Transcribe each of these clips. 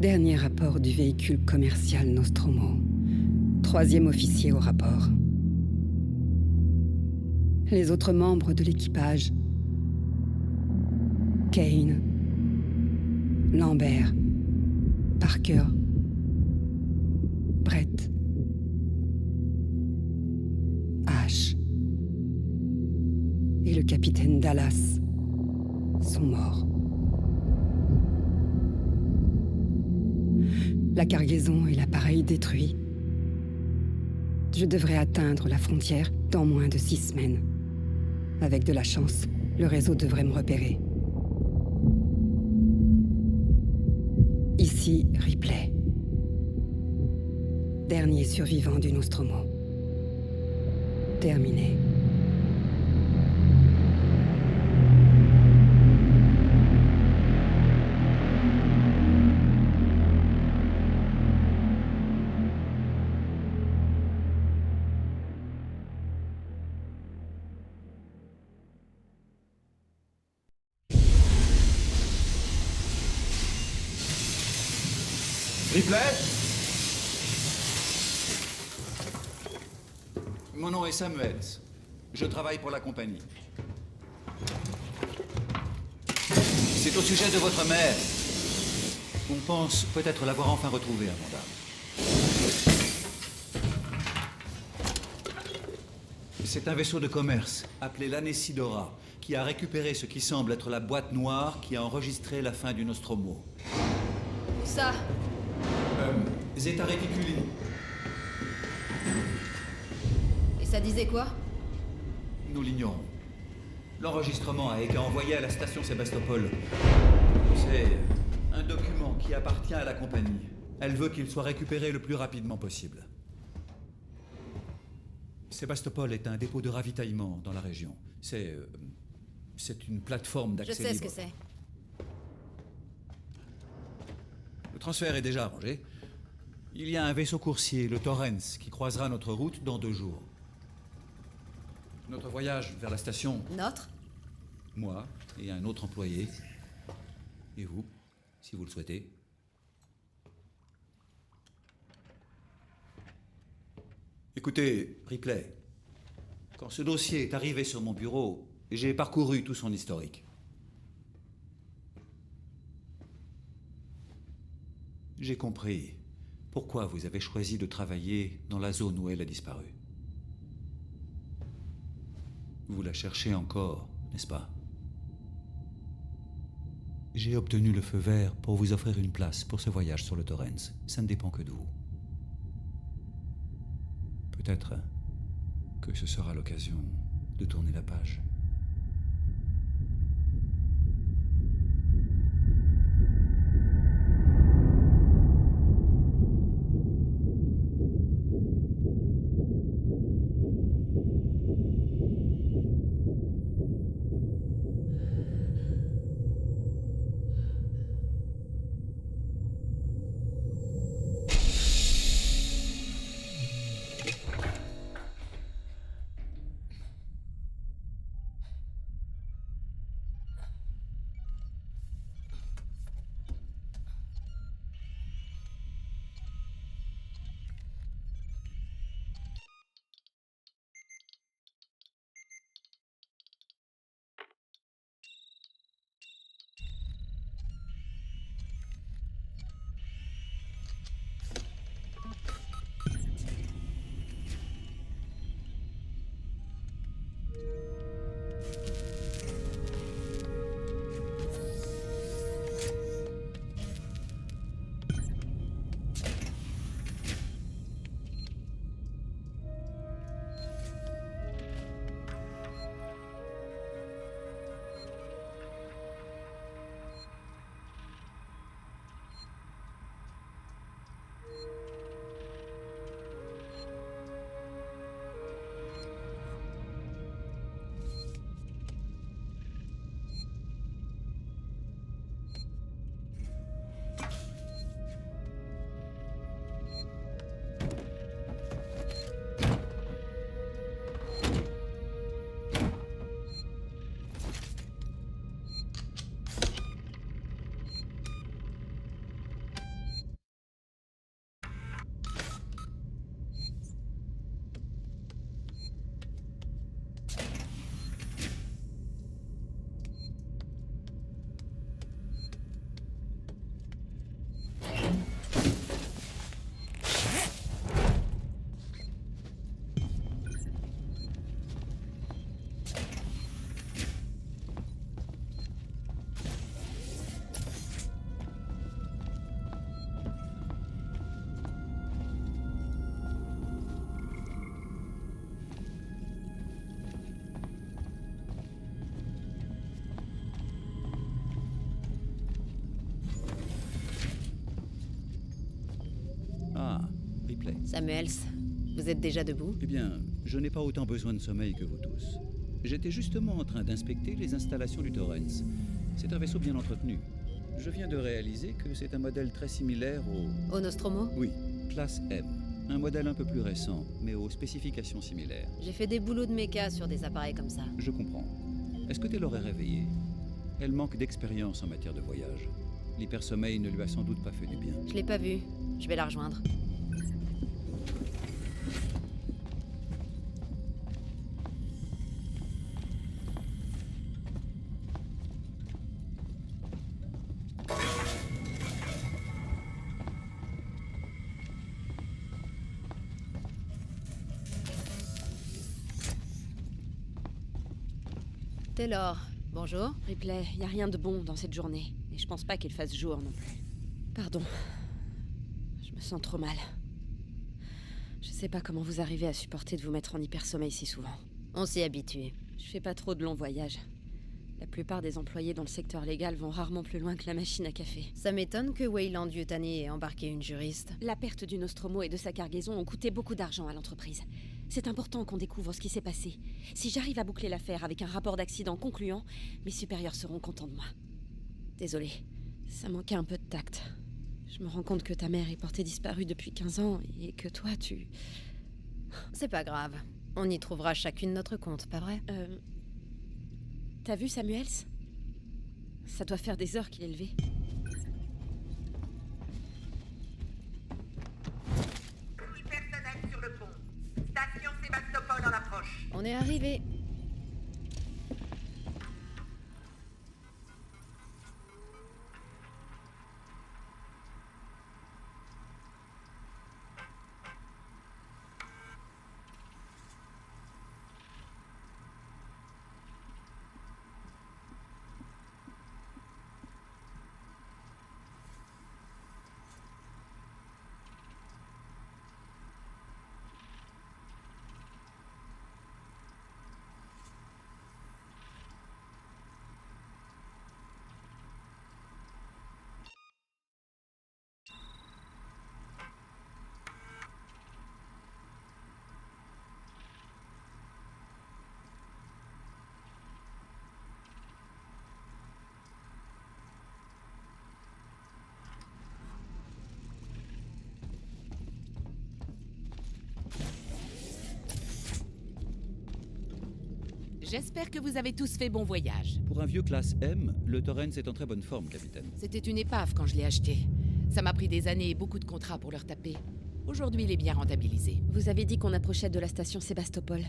Dernier rapport du véhicule commercial Nostromo. 3e officier au rapport. Les autres membres de l'équipage. Kane. Lambert. Parker. Brett. Ash. Et le capitaine Dallas sont morts. La cargaison et l'appareil détruits. Je devrais atteindre la frontière dans moins de 6 semaines. Avec de la chance, le réseau devrait me repérer. Ici, Ripley. Dernier survivant du Nostromo. Terminé. Ripley? Mon nom est Samuels. Je travaille pour la compagnie. C'est au sujet de votre mère. On pense peut-être l'avoir enfin retrouvée, Amanda. C'est un vaisseau de commerce, appelé l'Anesidora, qui a récupéré ce qui semble être la boîte noire qui a enregistré la fin du Nostromo. Où ça? Zeta Reticuli. Et ça disait quoi? Nous l'ignorons. L'enregistrement a été envoyé à la station Sébastopol. C'est un document qui appartient à la compagnie. Elle veut qu'il soit récupéré le plus rapidement possible. Sébastopol est un dépôt de ravitaillement dans la région. C'est une plateforme d'accès Je sais ce libre. que c'est. Le transfert est déjà arrangé. Il y a un vaisseau coursier, le Torrens, qui croisera notre route dans 2 jours. Notre voyage vers la station, Notre? moi et un autre employé, et vous, si vous le souhaitez. Écoutez, Ripley, quand ce dossier est arrivé sur mon bureau, j'ai parcouru tout son historique. J'ai compris pourquoi vous avez choisi de travailler dans la zone où elle a disparu. Vous la cherchez encore, n'est-ce pas? J'ai obtenu le feu vert pour vous offrir une place pour ce voyage sur le Torrens. Ça ne dépend que de vous. Peut-être que ce sera l'occasion de tourner la page. Ah, Ripley. Samuels, vous êtes déjà debout? Eh bien, je n'ai pas autant besoin de sommeil que vous tous. J'étais justement en train d'inspecter les installations du Torrens. C'est un vaisseau bien entretenu. Je viens de réaliser que c'est un modèle très similaire au... Au Nostromo? Oui, classe M. Un modèle un peu plus récent, mais aux spécifications similaires. J'ai fait des boulots de méca sur des appareils comme ça. Je comprends. Est-ce que Taylor est réveillée? Elle manque d'expérience en matière de voyage. L'hypersommeil ne lui a sans doute pas fait du bien. Je l'ai pas vue. Je vais la rejoindre. Taylor, bonjour. Ripley, y a rien de bon dans cette journée. Et je pense pas qu'il fasse jour non plus. Pardon. Je me sens trop mal. Je sais pas comment vous arrivez à supporter de vous mettre en hypersommeil si souvent. On s'y habitue. Je fais pas trop de longs voyages. La plupart des employés dans le secteur légal vont rarement plus loin que la machine à café. Ça m'étonne que Weyland Yutani ait embarqué une juriste. La perte du Nostromo et de sa cargaison ont coûté beaucoup d'argent à l'entreprise. C'est important qu'on découvre ce qui s'est passé. Si j'arrive à boucler l'affaire avec un rapport d'accident concluant, mes supérieurs seront contents de moi. Désolée, ça manquait un peu de tact. Je me rends compte que ta mère est portée disparue depuis 15 ans et que toi, tu... C'est pas grave. On y trouvera chacune notre compte, pas vrai? T'as vu Samuels? Ça doit faire des heures qu'il est levé. Tout personnel sur le pont. Station Sébastopol en approche. On est arrivé. J'espère que vous avez tous fait bon voyage. Pour un vieux classe M, le Torrens est en très bonne forme, capitaine. C'était une épave quand je l'ai acheté. Ça m'a pris des années et beaucoup de contrats pour le retaper. Aujourd'hui, il est bien rentabilisé. Vous avez dit qu'on approchait de la station Sébastopol.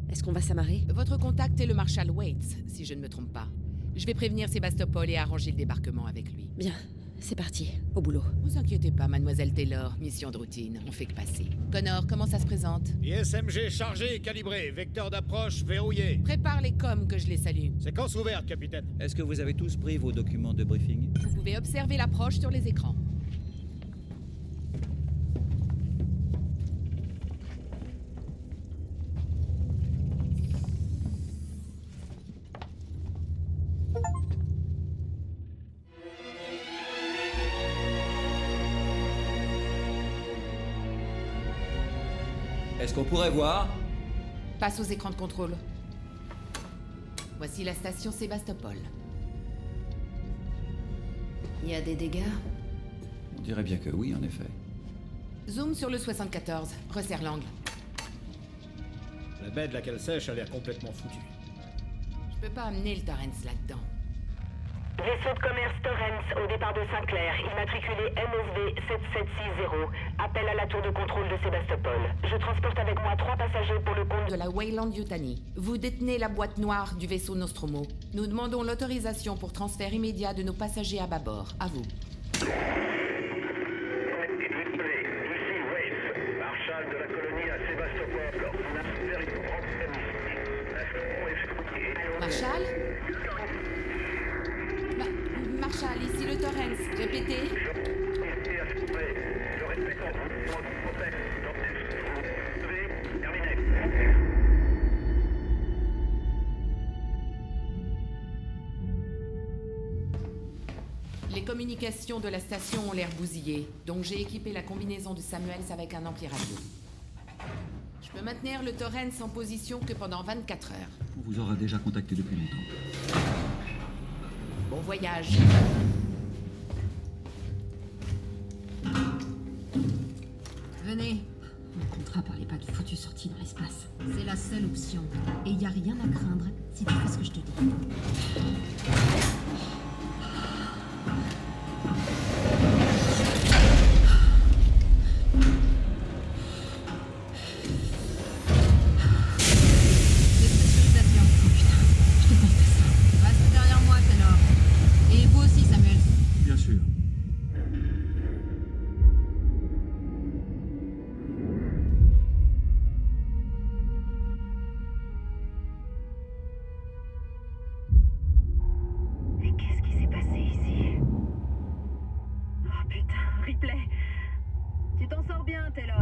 Est-ce qu'on va s'amarrer? Votre contact est le Marshal Waits, si je ne me trompe pas. Je vais prévenir Sébastopol et arranger le débarquement avec lui. Bien, c'est parti. Au boulot. Vous inquiétez pas, mademoiselle Taylor. Mission de routine, on fait que passer. Connor, comment ça se présente? ISMG chargé et calibré, vecteur d'approche verrouillé. Prépare les coms que je les salue. Séquence ouverte, capitaine. Est-ce que vous avez tous pris vos documents de briefing? Vous pouvez observer l'approche sur les écrans. Est-ce qu'on pourrait voir? Passe aux écrans de contrôle. Voici la station Sébastopol. Il y a des dégâts? On dirait bien que oui, en effet. Zoom sur le 74. Resserre l'angle. La baie de la cale sèche a l'air complètement foutue. Je peux pas amener le Torrens là-dedans. Vaisseau de commerce Torrens au départ de Saint-Clair, immatriculé NSV 7760. Appel à la tour de contrôle de Sébastopol. Je transporte avec moi 3 passagers pour le compte De la Weyland Yutani. Vous détenez la boîte noire du vaisseau Nostromo. Nous demandons l'autorisation pour transfert immédiat de nos passagers à bâbord. À vous. Ici Waits, marshal de la colonie à Sébastopol. On a fait une problème ici. Marshal Marshal, ici le Torrens. Répétez. Je respecte votre protège. Terminé. Les communications communications de la station ont l'air bousillées, donc j'ai équipé la combinaison de Samuels avec un ampli radio. Je peux maintenir le Torrens en position que pendant 24 heures. On vous aura déjà contacté depuis longtemps. Bon voyage. Venez. Le contrat parlait pas de foutue sortie dans l'espace. C'est la seule option. Et y a rien à craindre si tu fais ce que je te dis. Dépressurisation. Oh putain, je déteste ça. Reste derrière moi, Taylor. Et vous aussi, Samuel. Bien sûr. Mais qu'est-ce qui s'est passé ici? Oh putain, Ripley! Tu t'en sors bien, Taylor.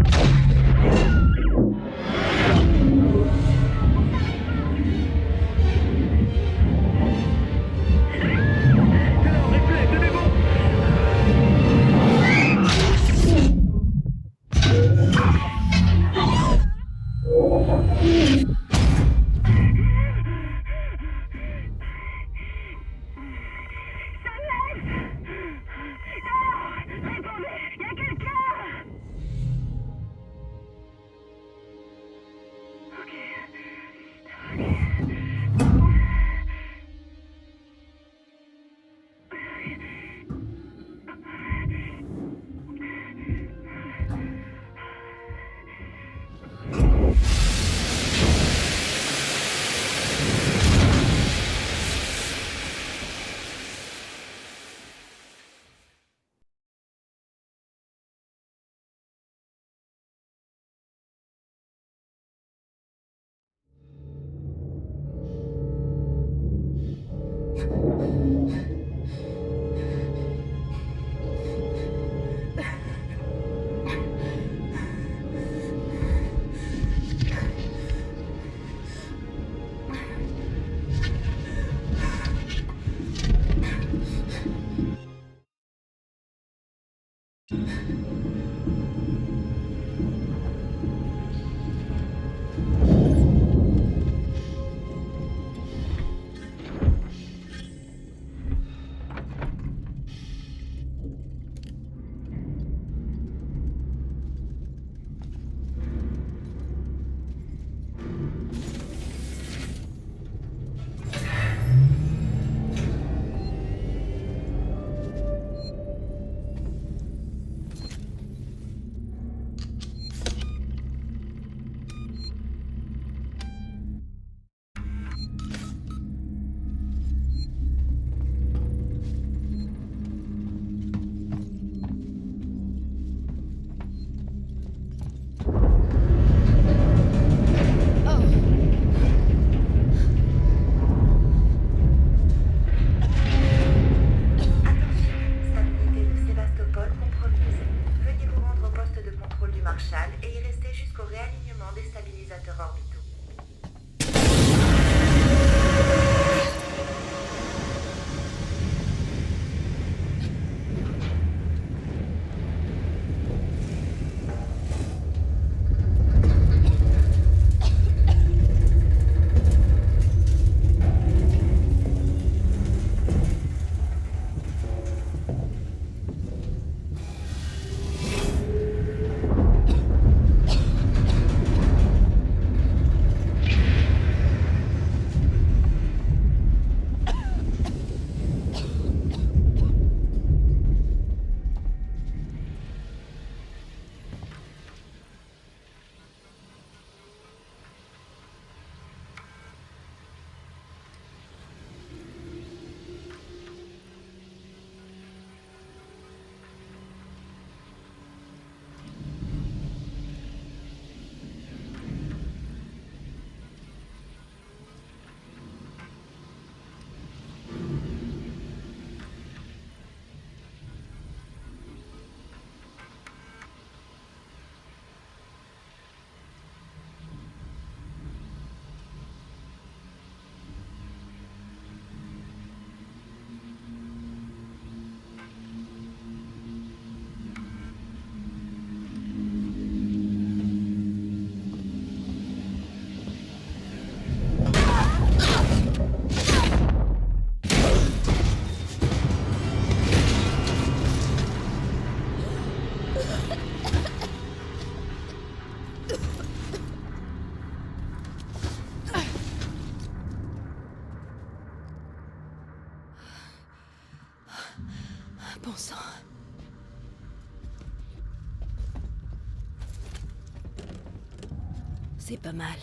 C'est pas mal.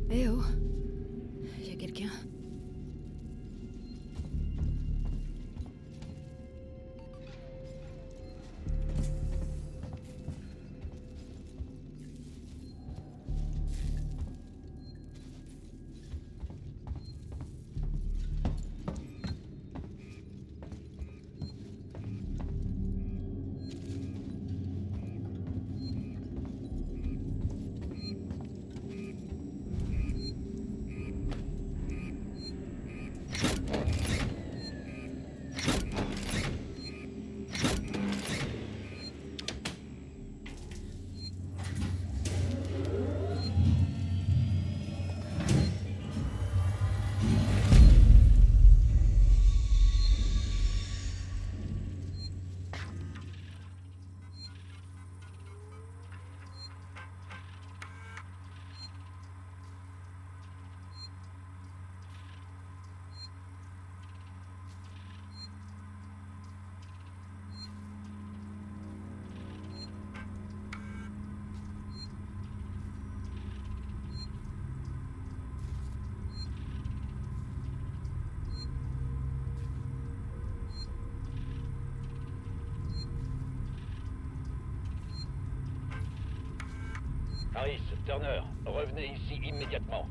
Eh oh, y a quelqu'un? Harris, Turner, revenez ici immédiatement.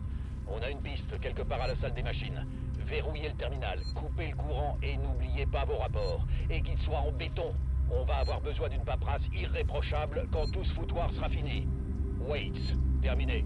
On a une piste quelque part à la salle des machines. Verrouillez le terminal, coupez le courant et n'oubliez pas vos rapports. Et qu'ils soient en béton. On va avoir besoin d'une paperasse irréprochable quand tout ce foutoir sera fini. Waits, terminé.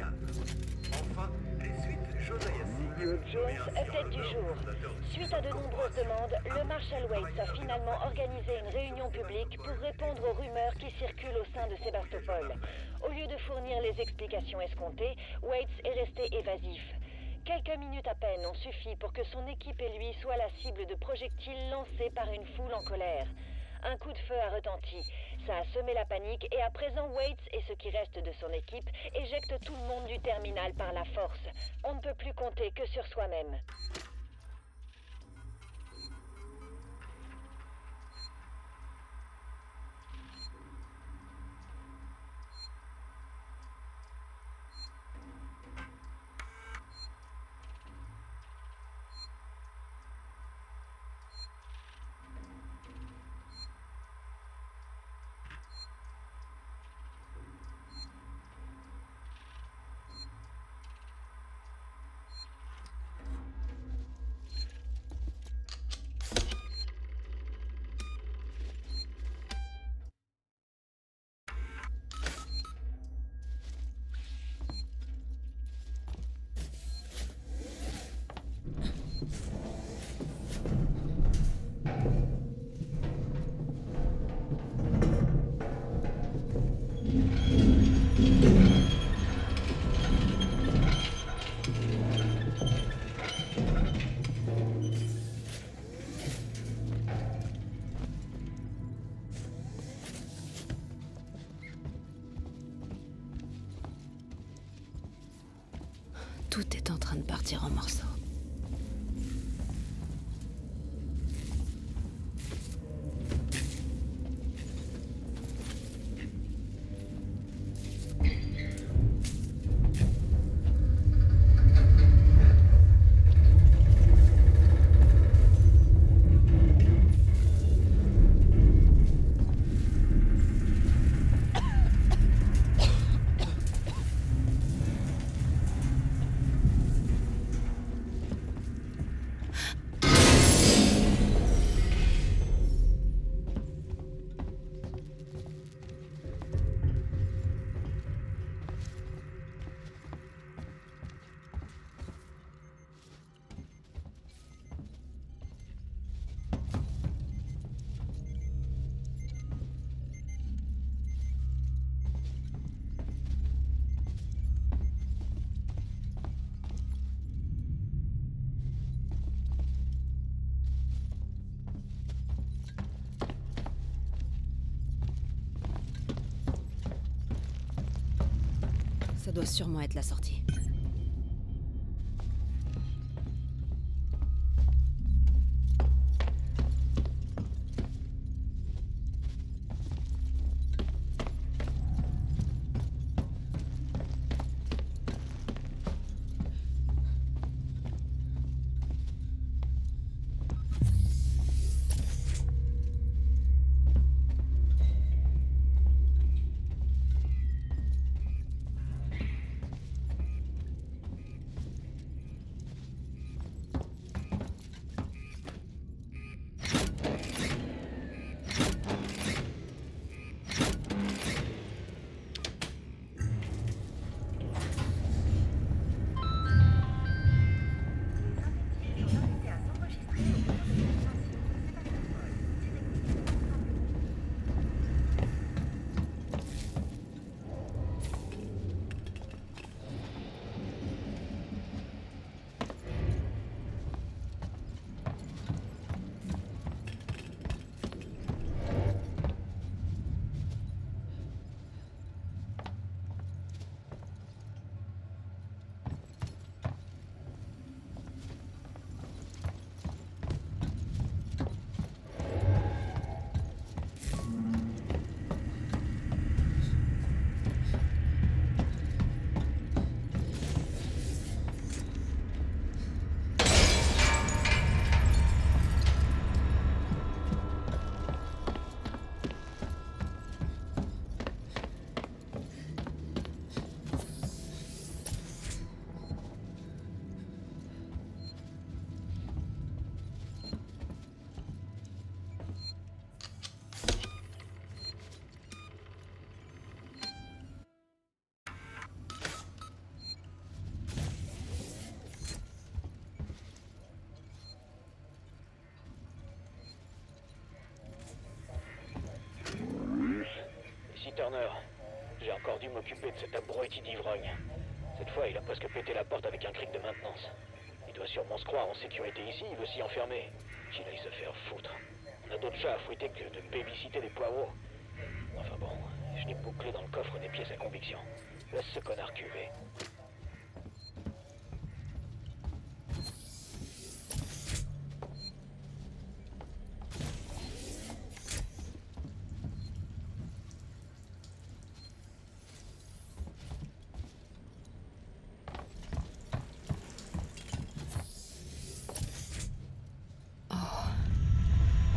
Scan. Enfin, les suites Josiah Jones, update du jour. Suite à de nombreuses demandes, le Marshal Waits a finalement organisé une réunion publique pour répondre aux rumeurs qui circulent au sein de Sébastopol. Au lieu de fournir les explications escomptées, Waits est resté évasif. Quelques minutes à peine ont suffi pour que son équipe et lui soient la cible de projectiles lancés par une foule en colère. Un coup de feu a retenti. Ça a semé la panique et à présent Waits et ce qui reste de son équipe éjectent tout le monde du terminal par la force. On ne peut plus compter que sur soi-même. Tout est en train de partir en morceaux. Ça doit sûrement être la sortie. ici Turner. J'ai encore dû m'occuper de cet abruti d'ivrogne. Cette fois, il a presque pété la porte avec un cric de maintenance. Il doit sûrement se croire en sécurité ici, il veut s'y enfermer. Qu'il aille se faire foutre. On a d'autres chats à fouetter que de babysitter des poireaux. Enfin bon, je l'ai bouclé dans le coffre des pièces à conviction. Laisse ce connard cuver.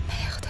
Merde.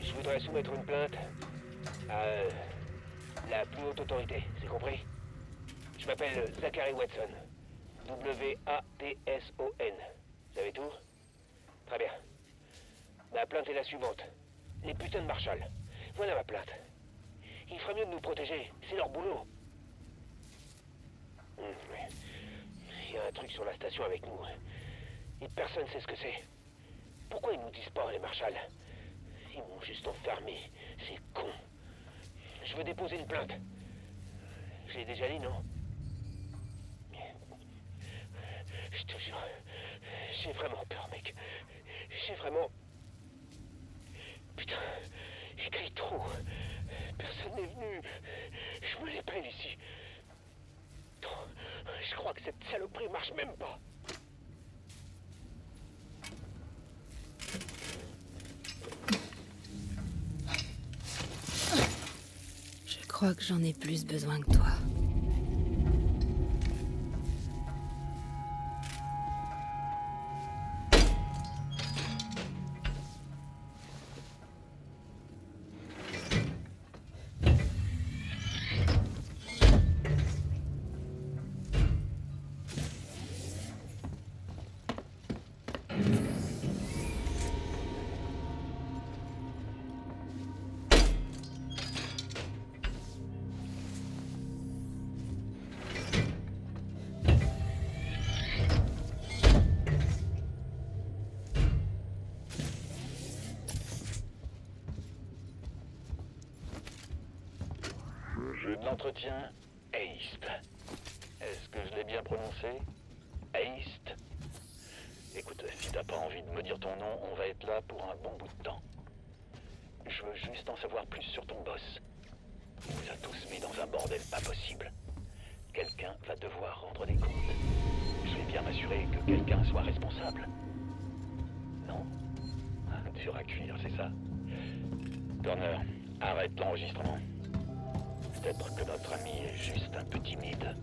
Je voudrais soumettre une plainte à la plus haute autorité, c'est compris? Je m'appelle Zachary Watson. W-A-T-S-O-N. Vous savez tout? Très bien. Ma plainte est la suivante. Les putains de Marshall. Voilà ma plainte. Il ferait mieux de nous protéger. C'est leur boulot. Il y a un truc sur la station avec nous. Et personne ne sait ce que c'est. Pourquoi ils nous disent pas, les Marshall? Ils m'ont juste enfermé. C'est con. Je veux déposer une plainte. Je l'ai déjà dit, non? Je te jure, j'ai vraiment peur, mec. J'ai vraiment... Putain, il crie trop. Personne n'est venu. Je me l'ai pas eu ici. Je crois que cette saloperie marche même pas. Je crois que j'en ai plus besoin que toi. Jeu de l'entretien, East. Est-ce que je l'ai bien prononcé? East. Écoute, si t'as pas envie de me dire ton nom, on va être là pour un bon bout de temps. Je veux juste en savoir plus sur ton boss. Il nous a tous mis dans un bordel pas possible. Quelqu'un va devoir rendre des comptes. Je vais bien m'assurer que quelqu'un soit responsable. Non? Dur à cuire, c'est ça? Turner, arrête l'enregistrement. Peut-être que notre ami est juste un peu timide.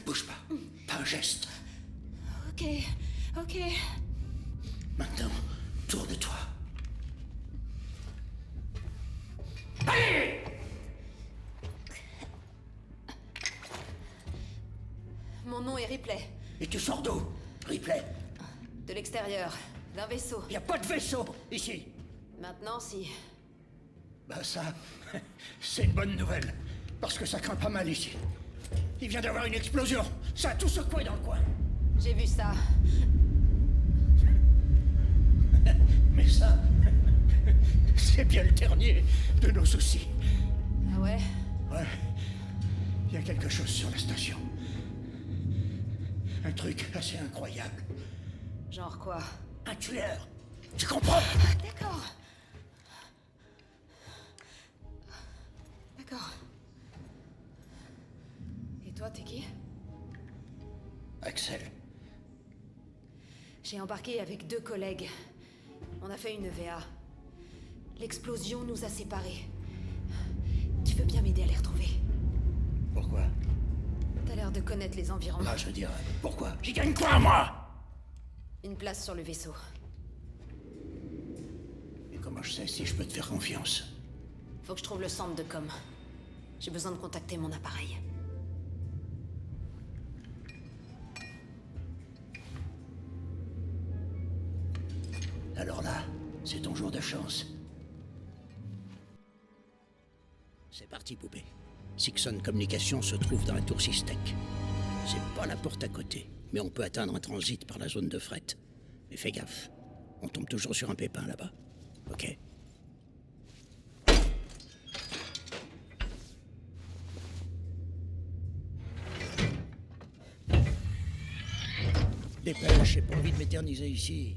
Bouge pas. Pas un geste. Ok. autour de toi. Allez! Mon nom est Ripley. Et tu sors d'où, Ripley? De l'extérieur, d'un vaisseau. Y a pas de vaisseau, ici. Maintenant, si. Bah ça, c'est une bonne nouvelle. Parce que ça craint pas mal ici. Il vient d'avoir une explosion. Ça a tout secoué dans le coin. J'ai vu ça. Mais ça, c'est bien le dernier de nos soucis. Ah ouais? Ouais. Il y a quelque chose sur la station. Un truc assez incroyable. Genre quoi? Un tueur. Tu comprends? D'accord. D'accord. Et toi, t'es qui? Axel. J'ai embarqué avec 2 collègues. On a fait une EVA. L'explosion nous a séparés. Tu veux bien m'aider à les retrouver? Pourquoi? T'as l'air de connaître les environs. Ah, je veux dire, pourquoi? J'y gagne quoi, moi? Une place sur le vaisseau. Et comment je sais si je peux te faire confiance? Faut que je trouve le centre de com. J'ai besoin de contacter mon appareil. Alors là, c'est ton jour de chance. C'est parti, poupée. Sixon Communication se trouve dans la tour Systec. C'est pas la porte à côté, mais on peut atteindre un transit par la zone de fret. Mais fais gaffe, on tombe toujours sur un pépin là-bas. Ok? Dépêche, j'ai pas envie de m'éterniser ici.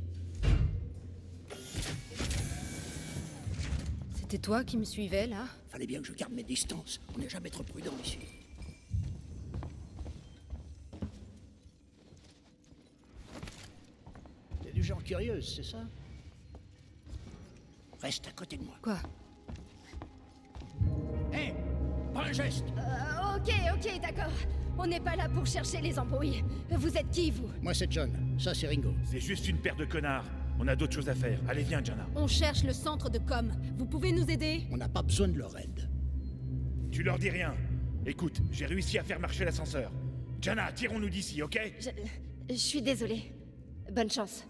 C'était toi qui me suivais, là? Fallait bien que je garde mes distances. On n'est jamais trop prudent ici. T'es du genre curieuse, c'est ça? Reste à côté de moi. Quoi? Hé! Pas un geste! Ok, d'accord. On n'est pas là pour chercher les embrouilles. Vous êtes qui, vous? Moi, c'est John. Ça, c'est Ringo. C'est juste une paire de connards. On a d'autres choses à faire. Allez, viens, Jana. On cherche le centre de com. Vous pouvez nous aider? On n'a pas besoin de leur aide. Tu leur dis rien. Écoute, j'ai réussi à faire marcher l'ascenseur. Jana, tirons-nous d'ici, ok? Je suis désolée. Bonne chance.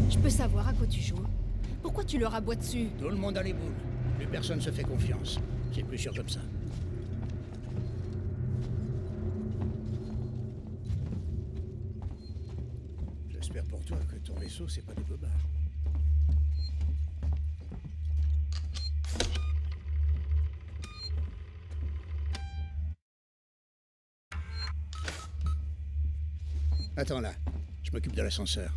Je peux savoir à quoi tu joues? Pourquoi tu leur aboies dessus? Tout le monde a les boules. Plus personne se fait confiance. C'est plus sûr comme ça. J'espère pour toi que ton vaisseau, c'est pas des bobards. Attends là, je m'occupe de l'ascenseur.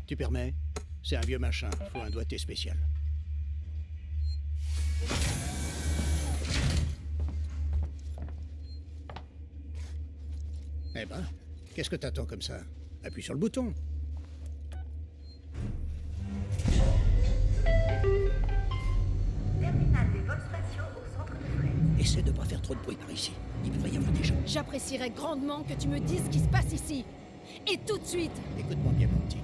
Tu permets? C'est un vieux machin, faut un doigté spécial. Eh ben, qu'est-ce que t'attends comme ça? Appuie sur le bouton. Terminal des vols spatiaux au centre de fret. Essaie de pas faire trop de bruit par ici. Il pourrait y avoir des gens. J'apprécierais grandement que tu me dises ce qui se passe ici. Et tout de suite. Écoute-moi bien, mon petit.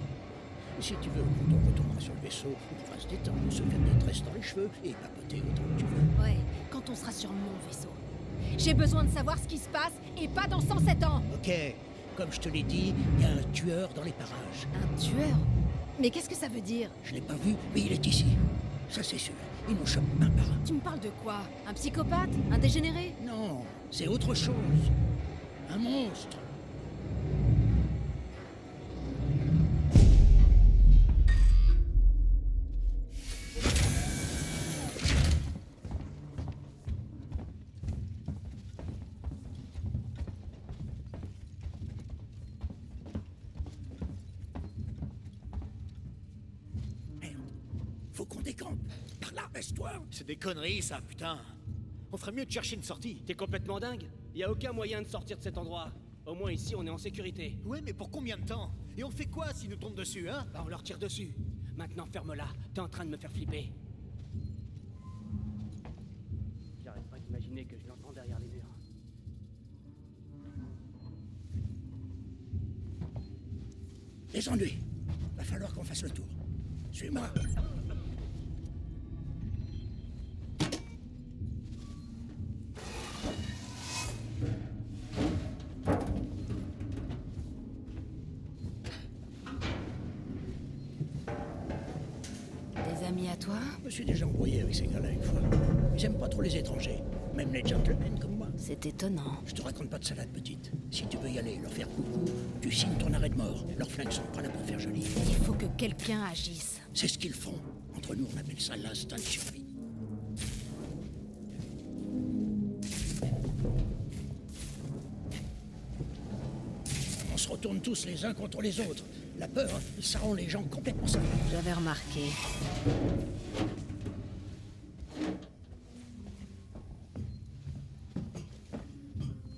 Si tu veux, quand on retournera sur le vaisseau, on va se détendre, se faire des tresses dans les cheveux et papoter autant que tu veux. Ouais, quand on sera sur mon vaisseau. J'ai besoin de savoir ce qui se passe et pas dans 107 ans. Ok, comme je te l'ai dit, il y a un tueur dans les parages. Un tueur? Mais qu'est-ce que ça veut dire? Je l'ai pas vu, mais il est ici. Ça c'est sûr. Il nous chope un par un. Tu me parles de quoi? Un psychopathe? Un dégénéré? Non, c'est autre chose. Un monstre. Faut qu'on décampe. Par là, baisse-toi. C'est des conneries, ça, putain. On ferait mieux de chercher une sortie. T'es complètement dingue? Y a aucun moyen de sortir de cet endroit. Au moins ici, on est en sécurité. Ouais, mais pour combien de temps? Et on fait quoi s'ils nous tombent dessus, hein? Bah, on leur tire dessus. Maintenant, ferme-la. T'es en train de me faire flipper. J'arrête pas d'imaginer que je l'entendais. Les ennuis. Va falloir qu'on fasse le tour. Suis-moi. Des amis à toi? Je me suis déjà embrouillé avec ces gars-là une fois. Ils aiment pas trop les étrangers. Même les gentlemen comme moi. C'est étonnant. Je te raconte pas de salade, petite. Si tu veux y aller, leur faire coucou, tu signes ton arrêt de mort. Leurs flingues sont pas là pour faire joli. Il faut que quelqu'un agisse. C'est ce qu'ils font. Entre nous, on appelle ça l'instinct de survie. On se retourne tous les uns contre les autres. La peur, ça rend les gens complètement sales. J'avais remarqué.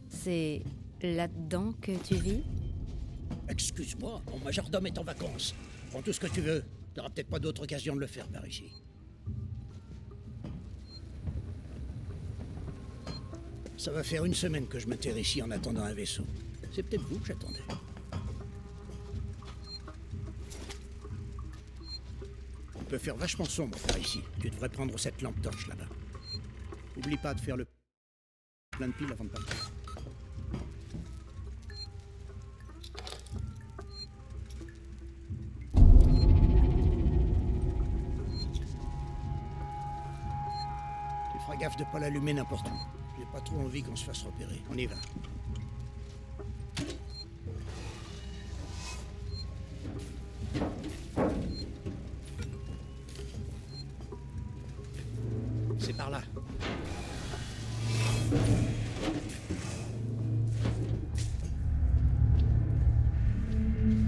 C'est là-dedans que tu vis? Excuse-moi, mon majordome est en vacances. Prends tout ce que tu veux. T'auras peut-être pas d'autre occasion de le faire par ici. Ça va faire une semaine que je me terre ici en attendant un vaisseau. C'est peut-être vous que j'attendais. Il peut faire vachement sombre par ici. Tu devrais prendre cette lampe torche là-bas. Oublie pas de faire le plein de piles avant de partir. Tu feras gaffe de pas l'allumer n'importe où. J'ai pas trop envie qu'on se fasse repérer. On y va. C'est par là.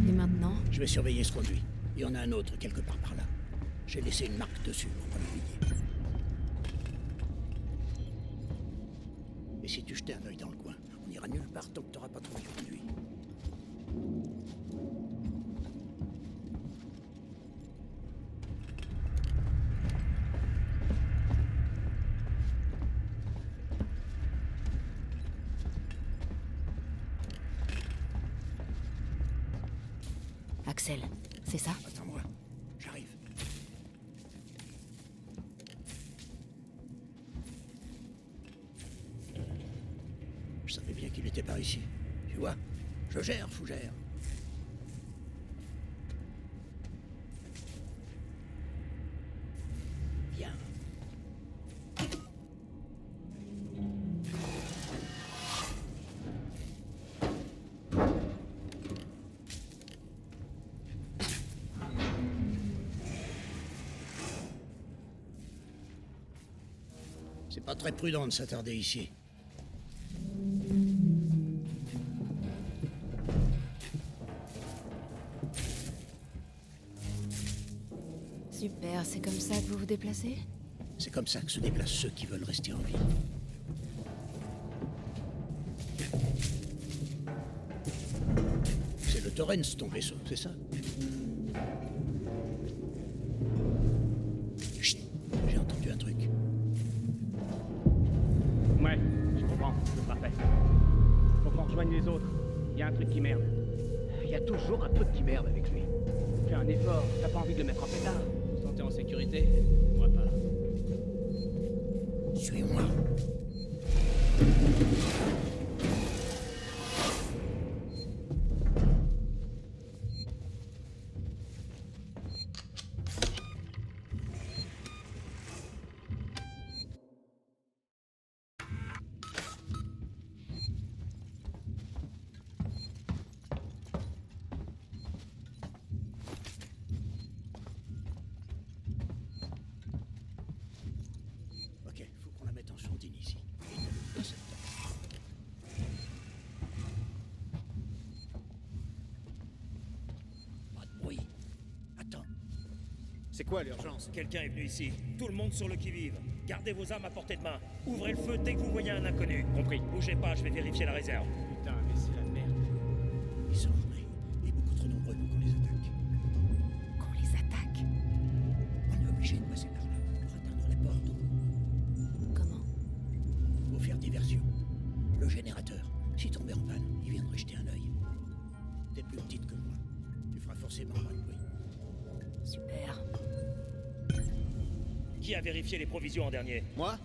Et maintenant? Je vais surveiller ce conduit. Il y en a un autre quelque part par là. J'ai laissé une marque dessus pour pas l'oublier. Et si tu jetais un œil dans le coin, on ira nulle part tant que t'auras pas trouvé le conduit. Axel, c'est ça? Attends-moi, j'arrive. Je savais bien qu'il était par ici. Tu vois, je gère, Fougère. Viens. C'est pas très prudent de s'attarder ici. Super, c'est comme ça que vous vous déplacez? C'est comme ça que se déplacent ceux qui veulent rester en vie. C'est le Torrens, ton vaisseau, c'est ça? Chut, j'ai entendu un truc. Ouais, je comprends, c'est parfait. Faut qu'on rejoigne les autres. Il y a un truc qui merde. Il y a toujours un truc qui merde avec lui. Fais un effort, t'as pas envie de le mettre en pétard. Vous vous sentez en sécurité? Moi pas. Suis-moi. Ok, faut qu'on la mette en sourdine ici. Et ne loupe pas cette tâche. Pas de bruit. Attends. C'est quoi l'urgence? Quelqu'un est venu ici. Tout le monde sur le qui-vive. Gardez vos armes à portée de main. Ouvrez le feu dès que vous voyez un inconnu. Compris. Bougez pas, je vais vérifier la réserve. Putain, mais c'est la merde. Ils sont armés et beaucoup trop nombreux pour qu'on les attaque. Qu'on les attaque? On est obligé de passer par là pour atteindre les portes au bout. Comment? Faut faire diversion. Le générateur, s'il tombait en panne, il viendrait jeter un œil. T'es plus petite que moi. Tu feras forcément moins de bruit. Super. Qui a vérifié les provisions en dernier? Moi?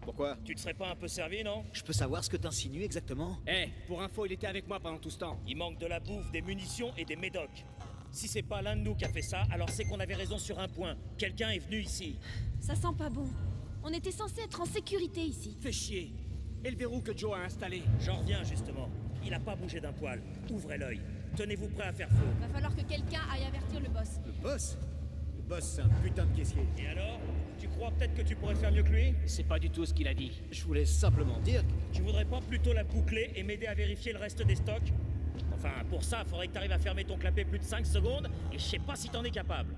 Pourquoi? Tu te serais pas un peu servi, non? Je peux savoir ce que t'insinues exactement? Eh, pour info, il était avec moi pendant tout ce temps. Il manque de la bouffe, des munitions et des médocs. Si c'est pas l'un de nous qui a fait ça, alors c'est qu'on avait raison sur un point. Quelqu'un est venu ici. Ça sent pas bon. On était censé être en sécurité ici. Fais chier. Et le verrou que Joe a installé? J'en reviens justement. Il a pas bougé d'un poil. Ouvrez l'œil. Tenez-vous prêt à faire feu. Va falloir que quelqu'un aille avertir le boss. Le boss? Le boss, c'est un putain de caissier. Et alors? Tu crois peut-être que tu pourrais faire mieux que lui? C'est pas du tout ce qu'il a dit. Je voulais simplement dire que... Tu voudrais pas plutôt la boucler et m'aider à vérifier le reste des stocks? Enfin, pour ça, faudrait que t'arrives à fermer ton clapet plus de 5 secondes, et je sais pas si t'en es capable.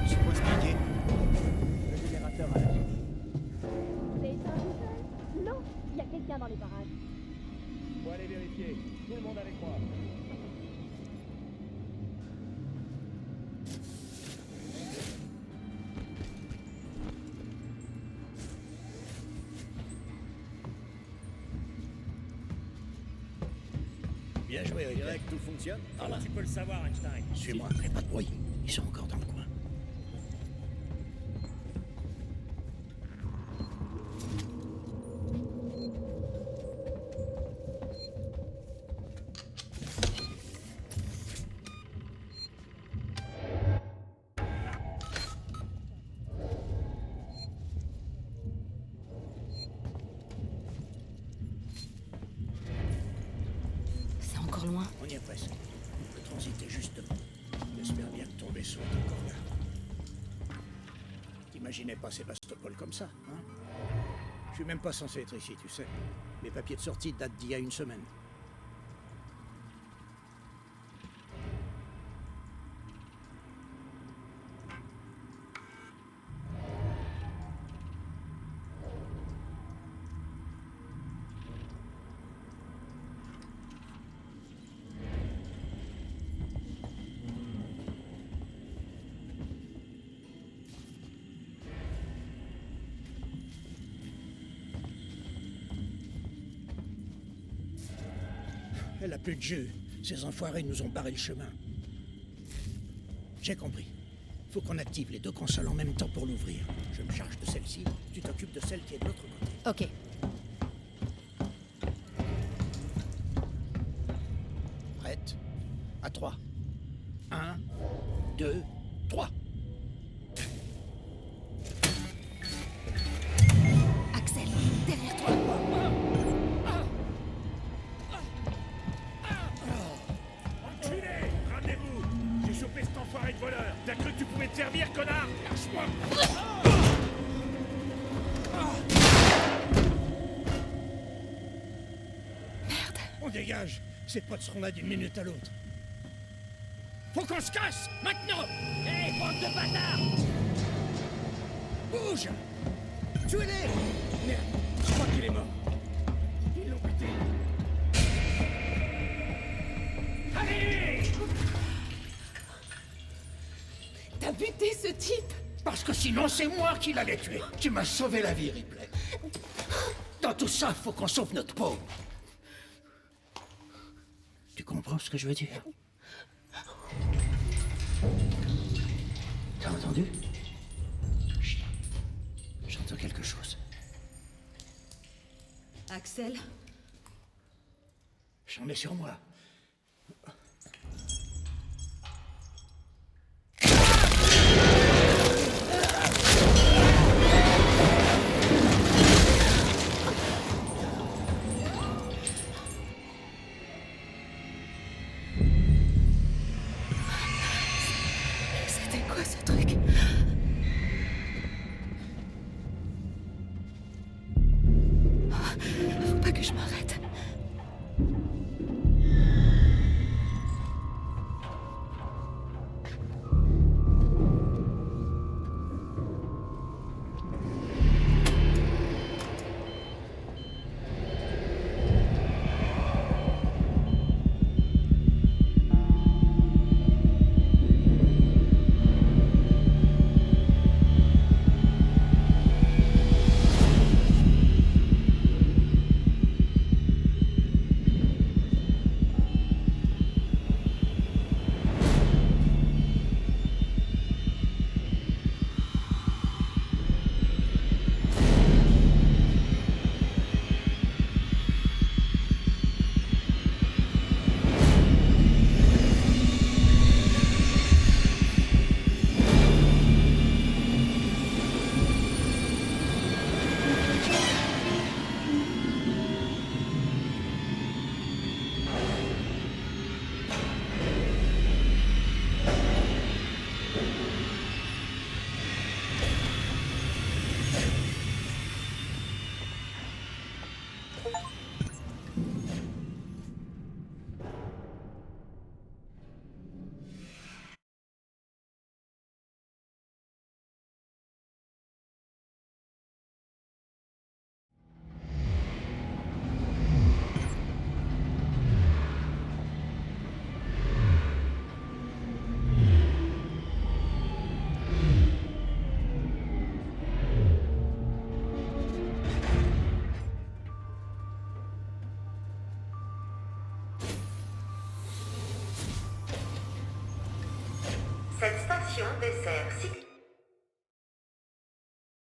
C'est quoi ce paquet? Le générateur a lâché. Vous avez éteint tout seul? Non, il y a quelqu'un dans les parages. Faut aller vérifier. Tout le monde avec moi. Bien joué, Ripley. Direct, tout fonctionne? Comment tu peux le savoir, Einstein? Suis-moi, fais pas de bruit. Ils sont encore dans le coin. C'est encore loin. On y est presque. Le transit est juste devant. J'espère bien que ton vaisseau est encore là. T'imaginais pas Sébastopol comme ça, hein? Je suis même pas censé être ici, tu sais. Mes papiers de sortie datent d'il y a une semaine. Elle a plus de jus. Ces enfoirés nous ont barré le chemin. J'ai compris. Faut qu'on active les deux consoles en même temps pour l'ouvrir. Je me charge de celle-ci, tu t'occupes de celle qui est de l'autre côté. Ok. Prête? À 3. 1, 2, 3. Axel, derrière toi. Enculé! Ramenez-vous! J'ai chopé cet enfoiré de voleur! T'as cru que tu pouvais te servir, connard? Lâche-moi! Merde. On dégage. Ces potes seront là d'une minute à l'autre. Faut qu'on se casse! Maintenant! Hé, bande de bâtards! Bouge! Tuez-les! Merde, je crois qu'il est mort. Ils l'ont buté. Allez! T'as buté ce type? Parce que sinon, c'est moi qui l'allais tuer. Tu m'as sauvé la vie, Ripley. Dans tout ça, faut qu'on sauve notre peau. Tu comprends ce que je veux dire? T'as entendu? Chut. J'entends quelque chose. Axel? J'en ai sur moi. C'était quoi ce truc? Faut pas que je m'arrête. Attention, dessert.